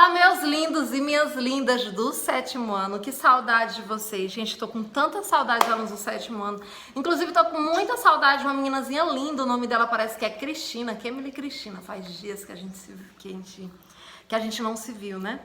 Olá, meus lindos e minhas lindas do sétimo ano. Que saudade de vocês. Gente, tô com tanta saudade de alunos do sétimo ano. Inclusive, tô com muita saudade de uma meninazinha linda. O nome dela parece que é Cristina, Emily Cristina. Faz dias que a gente não se viu, né?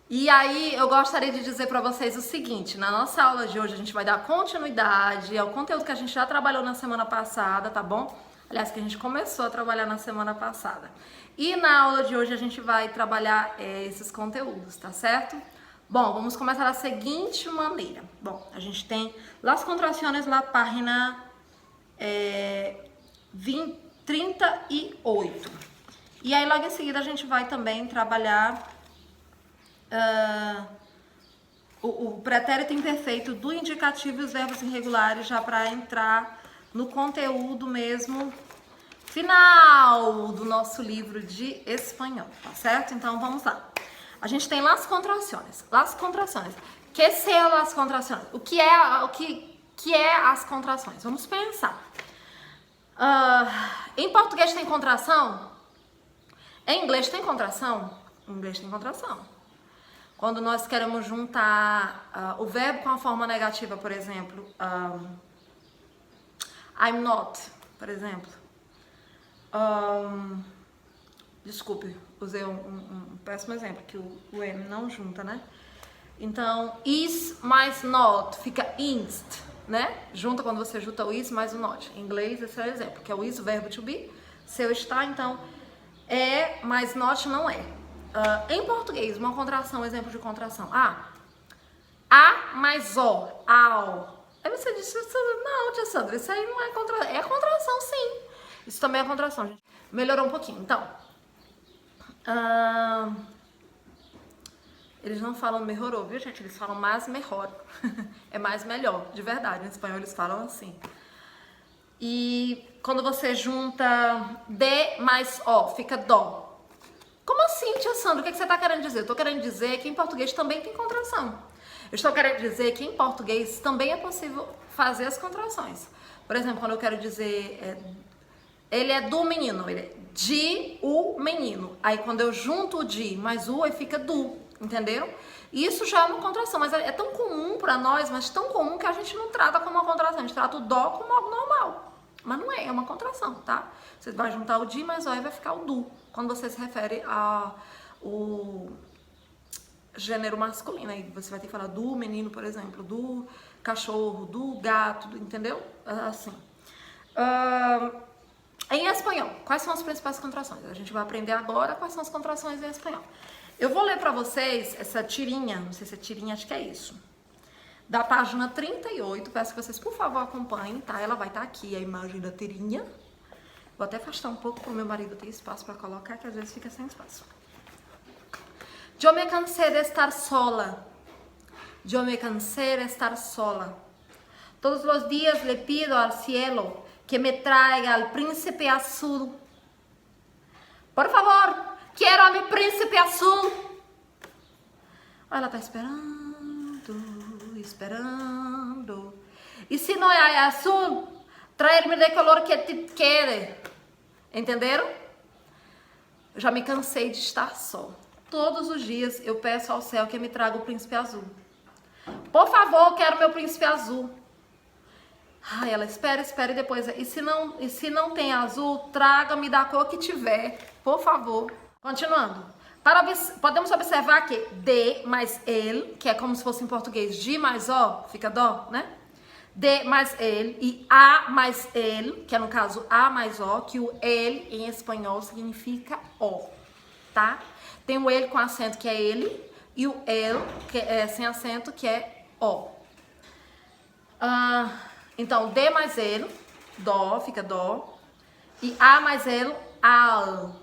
E aí, eu gostaria de dizer pra vocês o seguinte. Na nossa aula de hoje, a gente vai dar continuidade ao conteúdo que a gente já trabalhou na semana passada, tá bom? Aliás, que a gente começou a trabalhar na semana passada. E na aula de hoje a gente vai trabalhar esses conteúdos, tá certo? Bom, vamos começar da seguinte maneira. Bom, a gente tem las contracciones na página 38. E aí logo em seguida a gente vai também trabalhar o pretérito imperfeito do indicativo e os verbos irregulares, já para entrar no conteúdo mesmo final do nosso livro de espanhol, tá certo? Então vamos lá. A gente tem las contracciones. Las contracciones. Que são las contracciones? O que é as contrações? Vamos pensar. Em português tem contração? Em inglês tem contração? Em inglês tem contração. Quando nós queremos juntar o verbo com a forma negativa, por exemplo, I'm not, por exemplo. Desculpe, usei um péssimo exemplo, que o M não junta, né? Então, is mais not fica inst, né? Junta quando você junta o is mais o not. Em inglês, esse é o exemplo, que é o is, o verbo to be. Seu está, então, é mais not não é. Em português, uma contração, exemplo de contração. A mais o, ao. Aí você disse, não, tia Sandra, isso aí não é contração. É contração, sim. Isso também é contração, gente. Melhorou um pouquinho. Então, eles não falam melhorou, viu, gente? Eles falam mais melhor. É mais melhor, de verdade. Em espanhol eles falam assim. E quando você junta de mais o, fica dó. Como assim, tia Sandra? O que você está querendo dizer? Eu estou querendo dizer que em português também tem contração. Eu estou querendo dizer que em português também é possível fazer as contrações. Por exemplo, quando eu quero dizer ele é do menino, ele é de o menino. Aí quando eu junto o de mais o, aí fica do, entenderam? Isso já é uma contração, mas é tão comum para nós, mas tão comum que a gente não trata como uma contração, a gente trata o dó como algo normal. Mas não é uma contração, tá? Você vai juntar o de mais o e vai ficar o do, quando você se refere ao gênero masculino. Aí você vai ter que falar do menino, por exemplo, do cachorro, do gato, entendeu? Assim. Em espanhol, quais são as principais contrações? A gente vai aprender agora quais são as contrações em espanhol. Eu vou ler pra vocês essa tirinha, não sei se é tirinha, acho que é isso. Da página 38, peço que vocês, por favor, acompanhem, tá? Ela vai estar aqui, a imagem da tirinha. Vou até afastar um pouco para o meu marido ter espaço para colocar, que às vezes fica sem espaço. Eu me cansei de estar sola. Eu me cansei de estar sola. Todos os dias le pido al cielo que me traiga al príncipe azul. Por favor, quero a mi príncipe azul. Ela tá esperando. E se não é azul, traer-me de color que te quede. Entenderam? Eu já me cansei de estar só. Todos os dias eu peço ao céu que me traga o príncipe azul. Por favor, quero meu príncipe azul. Ai, ela espera e depois. E se não tem azul, traga-me da cor que tiver, por favor. Continuando. Podemos observar que de mais ele, que é como se fosse em português de mais o, fica dó, né? De mais ele e a mais ele, que é no caso a mais o, que o ele em espanhol significa o, tá? Tem o ele com acento, que é ele, e o el, que é sem acento, que é o. Então, de mais ele, dó, fica dó, e a mais ele, al.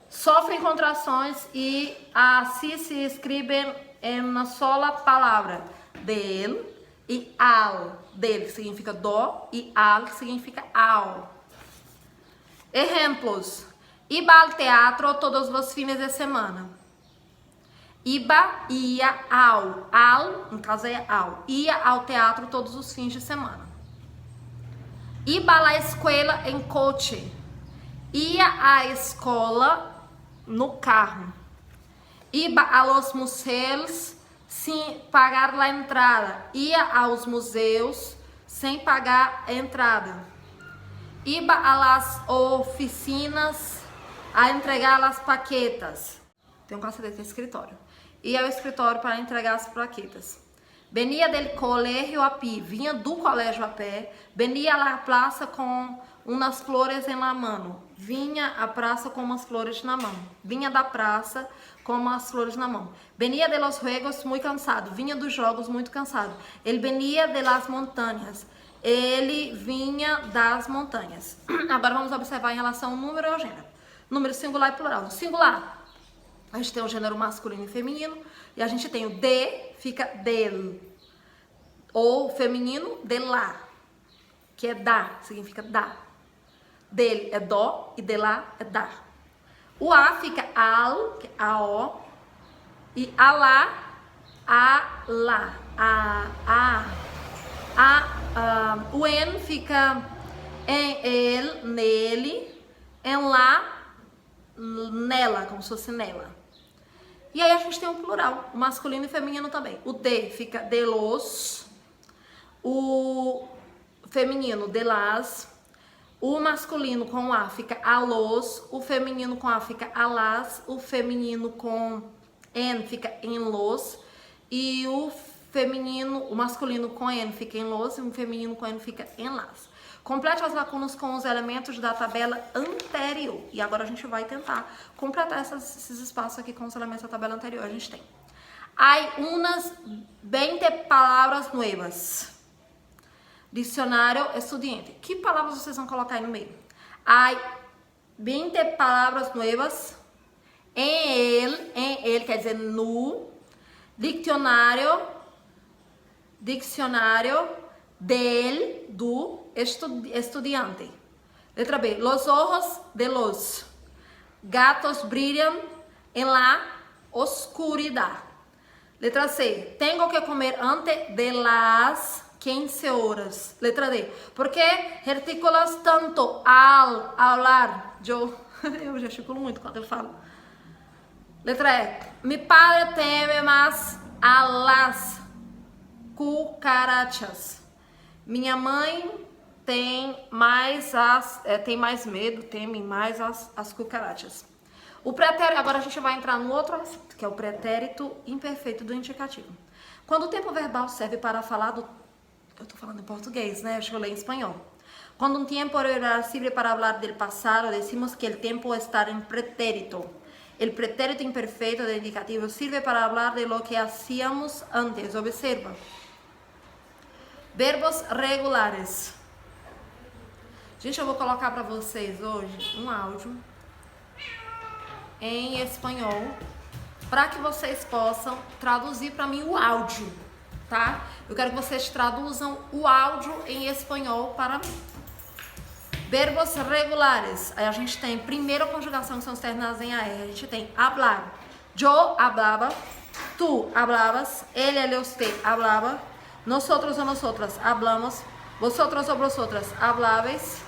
Sofrem contrações e assim se escrevem em uma sola palavra. Del e al. Del que significa dó e al que significa ao. Exemplos. Iba al teatro todos os fines de semana. Iba, ia, ao. Al, no caso é ao. Ia ao teatro todos os fins de semana. Iba a la escuela em coche. Ia à escola no carro. Iba a los museus sem pagar a entrada. Ia aos museus sem pagar a entrada. Iba a las oficinas a entregar as paquetas. Tem um cacete aqui, escritório. Ia ao escritório para entregar as plaquetas. Venia del colegio a pé, vinha do colégio a pé. Venia à praça com umas flores em la mano. Vinha à praça com umas flores na mão. Vinha da praça com umas flores na mão. Venia de los juegos muito cansado. Vinha dos jogos muito cansado. Ele venia de las montanhas. Ele vinha das montanhas. Agora vamos observar em relação ao número e ao gênero. Número singular e plural. No singular, a gente tem o gênero masculino e feminino. E a gente tem o de, fica del. Ou feminino, de lá. Que é da, significa da. Dele é dó e de lá é da. O a fica al, que é a-o. E a lá, o en fica em ele, nele, em lá, nela, como se fosse nela. E aí a gente tem um plural, o masculino e feminino também. O de fica de los, o feminino de las, o masculino com a fica a los, o feminino com a fica a las, o feminino com en fica em los, e o feminino, o masculino com en fica em los e o feminino com en fica em las. Complete as lacunas com os elementos da tabela anterior. E agora a gente vai tentar completar esses espaços aqui com os elementos da tabela anterior. A gente tem. Hay unas 20 palavras nuevas. Dicionário estudiante. Que palavras vocês vão colocar aí no meio? Hay 20 palavras nuevas. Em ele quer dizer no. Dicionário del, do estudiante. Letra B. Los ojos de los gatos brillan en la oscuridad. Letra C. Tengo que comer antes de las 15 horas. Letra D. ¿Por qué gesticulas tanto al hablar? Eu gesticulo muito quando eu falo. Letra E. Mi padre teme más a las cucarachas. Minha mãe teme mais as cucarachas. O pretérito, agora a gente vai entrar no outro assunto, que é o pretérito imperfeito do indicativo. Quando o tempo verbal serve para falar do... Eu tô falando em português, né? Acho que eu leio em espanhol. Quando um tempo verbal sirve para falar del pasado, decimos que el tiempo está en pretérito. El pretérito imperfeito do indicativo sirve para falar de lo que hacíamos antes. Observa. Verbos regulares. Gente, eu vou colocar para vocês hoje um áudio em espanhol para que vocês possam traduzir para mim o áudio, tá? Eu quero que vocês traduzam o áudio em espanhol para mim. Verbos regulares. Aí a gente tem primeira conjugação, que são os terminados em AR. A gente tem hablar. Yo hablaba, tú hablabas, él o usted hablaba, nosotros o nosotras hablamos, vosotros o vosotras hablabais,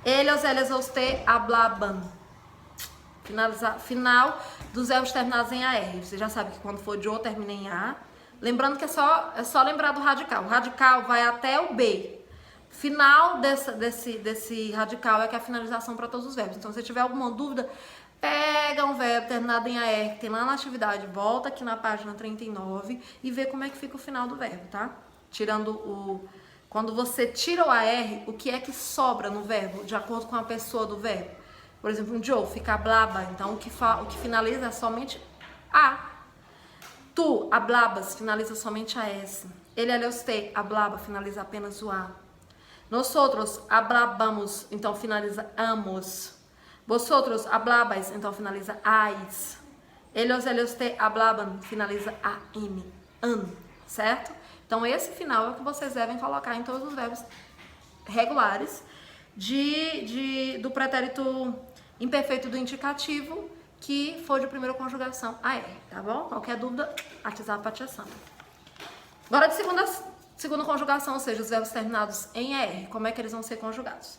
ellos o usted hablaban. Final dos verbos terminados em AR. Você já sabe que quando for yo termina em A. Lembrando que é só lembrar do radical. O radical vai até o B. Final desse radical é que é a finalização para todos os verbos. Então, se tiver alguma dúvida, pega um verbo terminado em AR que tem lá na atividade, volta aqui na página 39 e vê como é que fica o final do verbo, tá? Quando você tira o AR, o que é que sobra no verbo, de acordo com a pessoa do verbo? Por exemplo, um Joe fica blaba, então o que finaliza é somente A. Tu, hablabas, finaliza somente a S. Ele, usted, hablaba, finaliza apenas o A. Nosotros hablamos, então finaliza amos. Vosotros hablabais, então finaliza ais. Ellos, usted hablaban, finaliza am, certo? Então esse final é o que vocês devem colocar em todos os verbos regulares do pretérito imperfeito do indicativo que for de primeira conjugação AR, tá bom? Qualquer dúvida, WhatsApp para tia Sandra. Agora de segunda conjugação, ou seja, os verbos terminados em AR, como é que eles vão ser conjugados?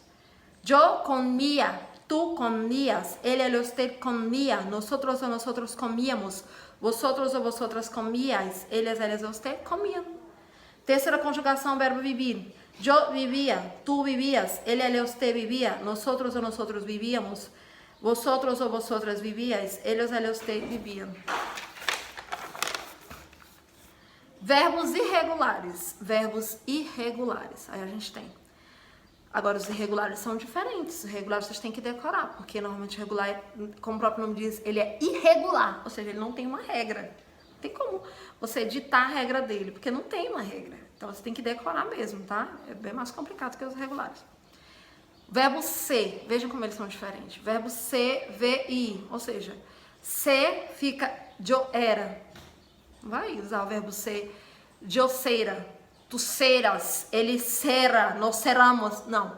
Yo comía tú comías, él o usted comía, nosotros o nosotros comíamos, vosotros ou vosotras comíais, eles ou usted comiam. Terceira conjugação, verbo vivir. Eu vivia, tu vivias, ele ou usted vivia, nosotros ou nosotros vivíamos, vosotros ou vosotras vivíais, eles ou usted viviam. Verbos irregulares. Verbos irregulares. Aí a gente tem. Agora, os irregulares são diferentes. Os irregulares vocês têm que decorar, porque normalmente regular, como o próprio nome diz, ele é irregular. Ou seja, ele não tem uma regra. Não tem como você editar a regra dele, porque não tem uma regra. Então, você tem que decorar mesmo, tá? É bem mais complicado que os irregulares. Verbo ser. Vejam como eles são diferentes. Verbo ser, VI. Ou seja, ser fica yo era. Vai usar o verbo ser. Eu sera, tu seras, ele sera, nós seramos. Não.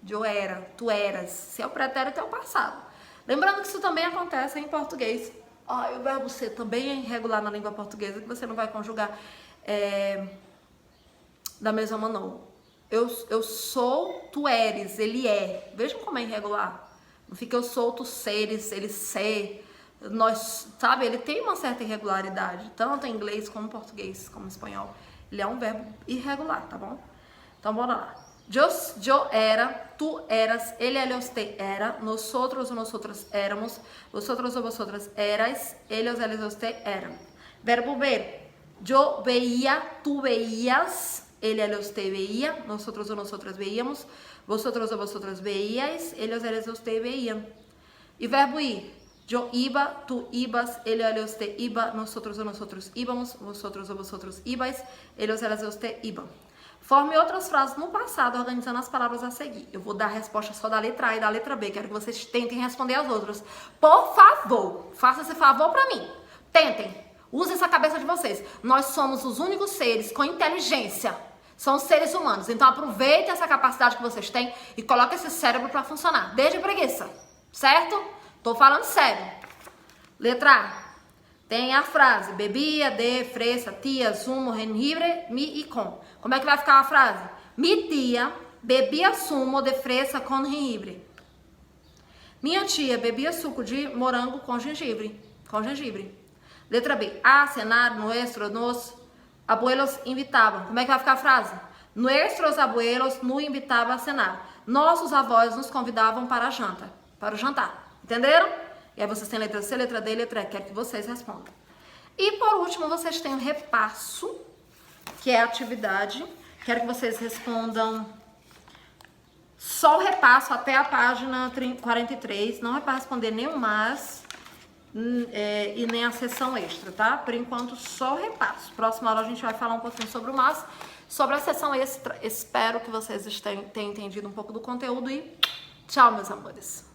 Eu era, tu eras. Se é o pretérito, é o passado. Lembrando que isso também acontece em português. O verbo ser também é irregular na língua portuguesa, que você não vai conjugar da mesma maneira. Eu sou, tu eres, ele é. Vejam como é irregular. Não fica eu sou, tu seres, ele ser. Nós, sabe, ele tem uma certa irregularidade, tanto em inglês como em português, como em espanhol. Ele é um verbo irregular, tá bom? Então, bora lá. Eu era, tu eras, ele ou usted era, nosotros ou nosotras éramos, vosotros ou vosotras erais, ele ou usted eram. Verbo ver. Eu veía, tu veías, ele ou usted veía, nosotros ou nosotras veíamos, vosotros ou vosotras veíais, ele ou usted veíam. E verbo ir. Eu iba, tu ibas, ele ou usted iba, nosotros ou nosotros íbamos, vosotros ou vosotros ibais, ele ou usted iban. Forme outras frases no passado, organizando as palavras a seguir. Eu vou dar a resposta só da letra A e da letra B. Quero que vocês tentem responder as outras. Por favor, faça esse favor para mim. Tentem. Usem essa cabeça de vocês. Nós somos os únicos seres com inteligência. São os seres humanos. Então aproveitem essa capacidade que vocês têm e coloquem esse cérebro para funcionar. Desde preguiça. Certo? Tô falando sério. Letra A. Tem a frase, bebia, de, fresa, tia, sumo, jengibre, mi e com. Como é que vai ficar a frase? Mi tia bebia sumo de fresa com jengibre. Minha tia bebia suco de morango com gengibre. Letra B. A cenar, nos abuelos invitavam. Como é que vai ficar a frase? Nuestros abuelos nos invitavam a cenar. Nossos avós nos convidavam para o jantar. Entenderam? E aí vocês têm letra C, letra D e letra E. Quero que vocês respondam. E por último, vocês têm o repasso, que é a atividade. Quero que vocês respondam só o repasso até a página 43. Não é para responder nem o mas e nem a sessão extra, tá? Por enquanto, só o repasso. Próxima aula a gente vai falar um pouquinho sobre o mas. Sobre a sessão extra, espero que vocês tenham entendido um pouco do conteúdo e tchau, meus amores.